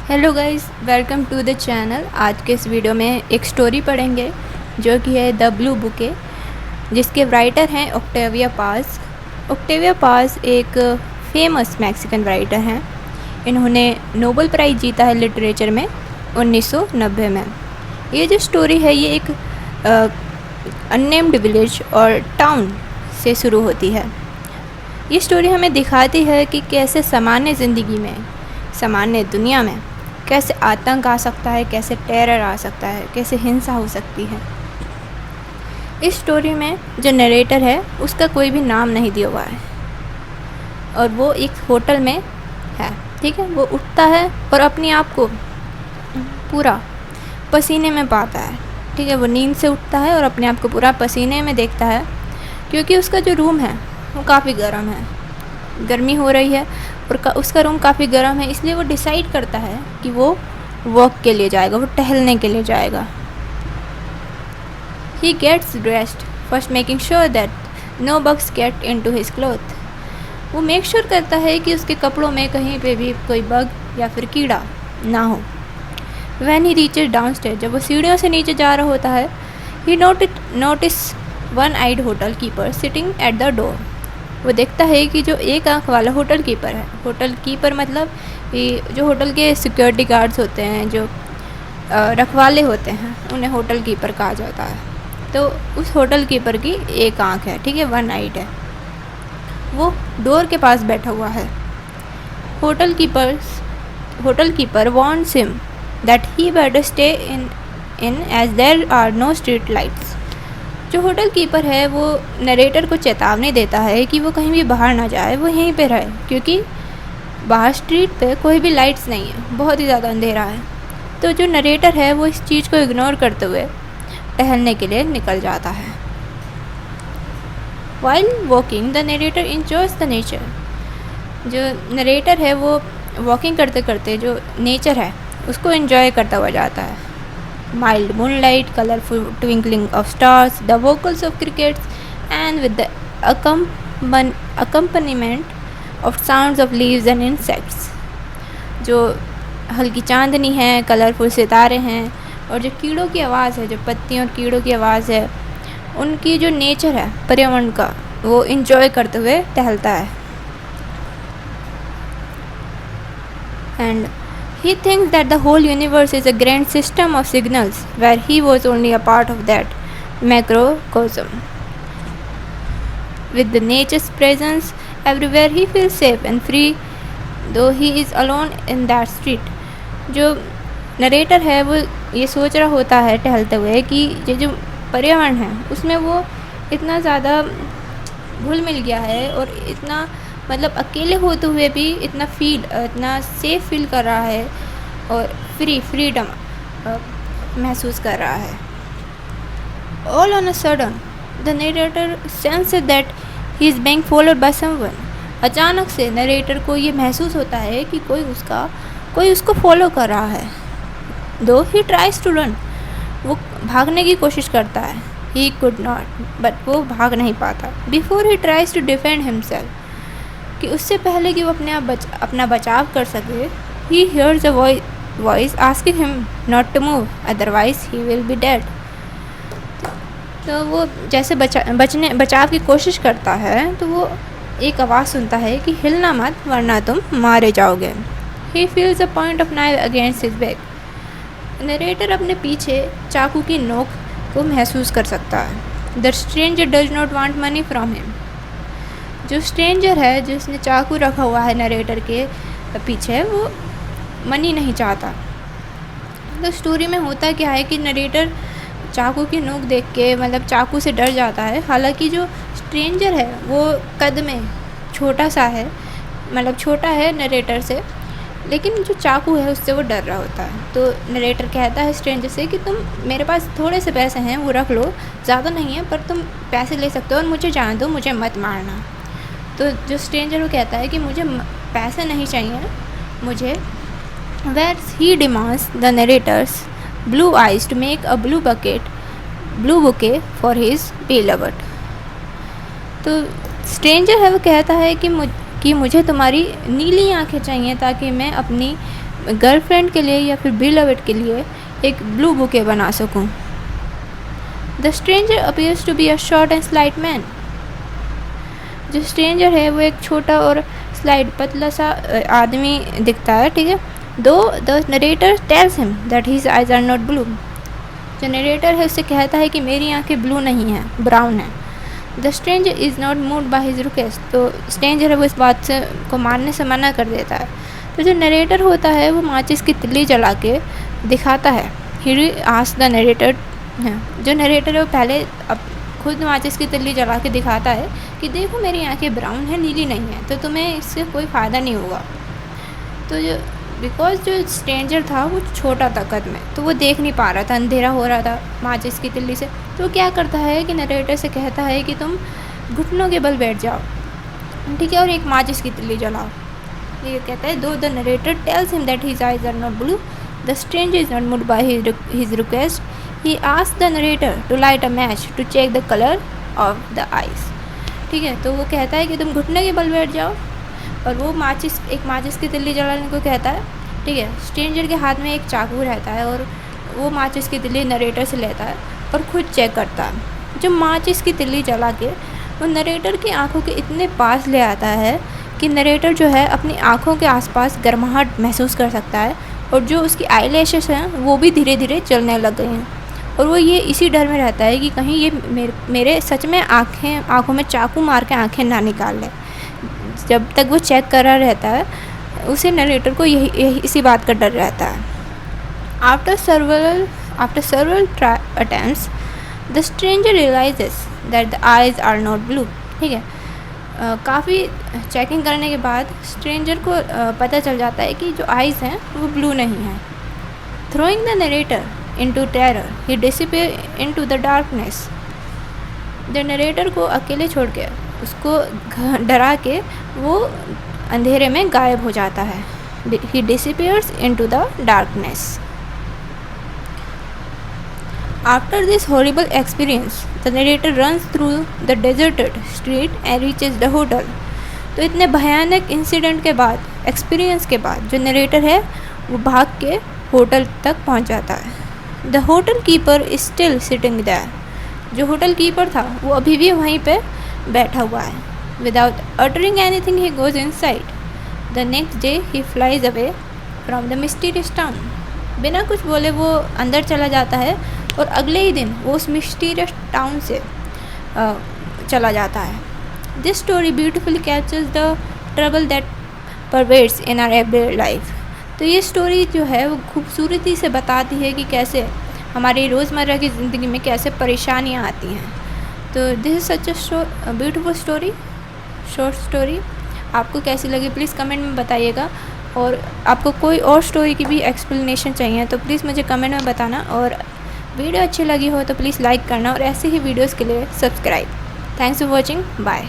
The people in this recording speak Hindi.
Hello guys, welcome to the channel. आज के इस वीडियो में एक स्टोरी पढ़ेंगे जो कि है द ब्लू बुके, जिसके राइटर हैं ऑक्टेविया पाज। ऑक्टेविया पाज एक फेमस मैक्सिकन राइटर हैं। इन्होंने नोबेल प्राइज़ जीता है लिटरेचर में 1990 में। ये जो स्टोरी है ये एक अननेम्ड विलेज और टाउन से शुरू होती है। ये स्टोरी हमें दिखाती है कि कैसे सामान्य ज़िंदगी में, सामान्य दुनिया में कैसे आतंक आ सकता है, कैसे टेरर आ सकता है, कैसे हिंसा हो सकती है। इस स्टोरी में जो नरेटर है उसका कोई भी नाम नहीं दिया हुआ है और वो एक होटल में है। ठीक है, वो उठता है और अपने आप को पूरा पसीने में पाता है। ठीक है, वो नींद से उठता है और अपने आप को पूरा पसीने में देखता है, क्योंकि उसका जो रूम है वो काफ़ी गर्म है, गर्मी हो रही है और उसका रूम काफ़ी गर्म है। इसलिए वो डिसाइड करता है कि वो वॉक के लिए जाएगा, वो टहलने के लिए जाएगा। He gets dressed first, making sure that no bugs get into his cloth. वो मेक श्योर करता है कि उसके कपड़ों में कहीं पे भी कोई बग या फिर कीड़ा ना हो। व्हेन ही रीचेस डाउनस्टेयर, जब वो सीढ़ियों से नीचे जा रहा होता है, he notice one eyed hotel keeper sitting at the door. वो देखता है कि जो एक आंख वाला होटल कीपर है, होटल कीपर मतलब जो होटल के सिक्योरिटी गार्ड्स होते हैं, जो रखवाले होते हैं, उन्हें होटल कीपर कहा जाता है। तो उस होटल कीपर की एक आंख है, ठीक है, वन आइड है। वो डोर के पास बैठा हुआ है। Hotel keeper warns him that he better stay in as there are no street lights. जो होटल कीपर है वो नरेटर को चेतावनी देता है कि वो कहीं भी बाहर ना जाए, वो यहीं पे रहे, क्योंकि बाहर स्ट्रीट पे कोई भी लाइट्स नहीं है, बहुत ही ज़्यादा अंधेरा है। तो जो नरेटर है वो इस चीज़ को इग्नोर करते हुए टहलने के लिए निकल जाता है। While walking the narrator enjoys the nature. जो नरेटर है वो वॉकिंग करते करते जो नेचर है उसको इन्जॉय करता हुआ जाता है। Mild moonlight, colorful twinkling of stars, the vocals of crickets, and with the accompaniment of sounds of leaves and insects। जो हल्की चांदनी है, कलरफुल सितारे हैं और जो कीड़ों की आवाज़ है, जो पत्तियों और कीड़ों की आवाज़ है, उनकी जो नेचर है पर्यावरण का, वो इंजॉय करते हुए टहलता है। And he thinks that the whole universe is a grand system of signals where he was only a part of that macrocosm. With the nature's presence everywhere, he feels safe and free though he is alone in that street. जो नरेटर है वो ये सोच रहा होता है टहलते हुए कि ये जो पर्यावरण है उसमें वो इतना ज़्यादा घुल मिल गया है और इतना मतलब अकेले होते हुए भी इतना सेफ फील कर रहा है और फ्रीडम महसूस कर रहा है। All on a sudden the narrator senses that he is being followed by someone. अचानक से नरेटर को ये महसूस होता है कि कोई उसको फॉलो कर रहा है। दो ही ट्राइज टू रन, वो भागने की कोशिश करता है। ही कुड नॉट, बट वो भाग नहीं पाता। Before he tries to defend himself, कि उससे पहले कि वो अपना बचाव कर सके, he hears a voice asking him not to move otherwise he will be dead. तो वो जैसे बचाव की कोशिश करता है तो वो एक आवाज़ सुनता है कि हिलना मत वरना तुम मारे जाओगे। He feels a point of knife against his back. Narrator अपने पीछे चाकू की नोक को महसूस कर सकता है। The stranger does not want money from him. जो स्ट्रेंजर है जिसने चाकू रखा हुआ है नरेटर के पीछे, वो मनी नहीं चाहता। तो स्टोरी में होता क्या है कि नरेटर चाकू की नोक देख के मतलब चाकू से डर जाता है। हालांकि जो स्ट्रेंजर है वो कद में छोटा सा है, मतलब छोटा है नरेटर से, लेकिन जो चाकू है उससे वो डर रहा होता है। तो नरेटर कहता है स्ट्रेंजर से कि तुम मेरे पास थोड़े से पैसे हैं वो रख लो, ज़्यादा नहीं है पर तुम पैसे ले सकते हो और मुझे जान दो, मुझे मत मारना। तो जो स्ट्रेंजर वो कहता है कि मुझे पैसे नहीं चाहिए, मुझे where he demands the narrator's blue eyes to make a blue bouquet for his beloved. तो स्ट्रेंजर है वो कहता है कि मुझे तुम्हारी नीली आंखें चाहिए ताकि मैं अपनी गर्लफ्रेंड के लिए या फिर बिलवड के लिए एक ब्लू बुके बना सकूं। The stranger appears to be a short and slight man. जो स्ट्रेंजर है वो एक छोटा और स्लाइट पतला सा आदमी दिखता है, ठीक है। Though the narrator tells him that his eyes are not blue. जो नरेटर है उससे कहता है कि मेरी आंखें ब्लू नहीं हैं, ब्राउन है। The stranger is not moved by his request. तो स्ट्रेंजर है वो इस बात से को मानने से मना कर देता है। तो जो नरेटर होता है वो माचिस की तिल्ली जला के दिखाता है। ही आस्क्ड द नरेटर, जो नरेटर है वो पहले अब खुद माचिस की तिल्ली जला के दिखाता है कि देखो मेरी आंखें ब्राउन है, नीली नहीं है, तो तुम्हें इससे कोई फ़ायदा नहीं होगा। तो जो बिकॉज जो स्ट्रेंजर था वो छोटा था कद में, तो वो देख नहीं पा रहा था, अंधेरा हो रहा था माचिस की तिल्ली से। तो क्या करता है कि नरेटर से कहता है कि तुम घुटनों के बल बैठ जाओ, ठीक है, और एक माचिस की तिल्ली जलाओ। ये कहता है though the narrator tells him that his eyes are not blue, the stranger is not moved by his request, he asked the narrator to light a match to check the colour of the eyes. ठीक है, तो वो कहता है कि तुम घुटने के बल बैठ जाओ, और वो एक माचिस की तिल्ली जलाने को कहता है, ठीक है। स्ट्रेंजर के हाथ में एक चाकू रहता है और वो माचिस की तिल्ली नरेटर से लेता है और खुद चेक करता है। जो माचिस की तिल्ली जला के वो नरेटर की आंखों के इतने पास ले आता है कि नरेटर जो है अपनी आंखों के आसपास गर्माहट महसूस कर सकता है, और जो उसकी आईलैशेस हैं वो भी धीरे धीरे चलने लग गई हैं। और वो ये इसी डर में रहता है कि कहीं ये मेरे सच में आँखों में चाकू मार के आँखें ना निकाल ले। जब तक वो चेक कर रहा रहता है उसे नरेटर को यही इसी बात का डर रहता है। After several attempts the stranger realizes that the eyes are not blue। ठीक है, काफ़ी चेकिंग करने के बाद स्ट्रेंजर को पता चल जाता है कि जो आइज़ हैं वो ब्लू नहीं हैं। Throwing the narrator into terror he disappears into the darkness। The narrator को अकेले छोड़ के, उसको डरा के वो अंधेरे में गायब हो जाता है। he disappears into the darkness। After this horrible experience the narrator runs through the deserted street and reaches the hotel। तो इतने भयानक इंसिडेंट के बाद, एक्सपीरियंस के बाद, जो नरेटर है वो भाग के होटल तक पहुंच जाता है। The hotel keeper is still sitting there. जो होटल कीपर था वो अभी भी वहीं पे बैठा हुआ है। Without uttering anything he goes inside. The next day he flies away from the mysterious town. बिना कुछ बोले वो अंदर चला जाता है और अगले ही दिन वो उस मिस्टीरियस टाउन से चला जाता है। This story beautifully captures the trouble that pervades in our everyday life. तो ये स्टोरी जो है वो खूबसूरती से बताती है कि कैसे हमारी रोज़मर्रा की ज़िंदगी में कैसे परेशानियाँ आती हैं। तो this is such a beautiful story, short story. आपको कैसी लगी प्लीज़ कमेंट में बताइएगा, और आपको कोई और स्टोरी की भी एक्सप्लेनेशन चाहिए तो प्लीज़ मुझे कमेंट में बताना, और वीडियो अच्छी लगी हो तो प्लीज़ लाइक करना, और ऐसे ही वीडियोज़ के लिए subscribe. Thanks for watching, bye.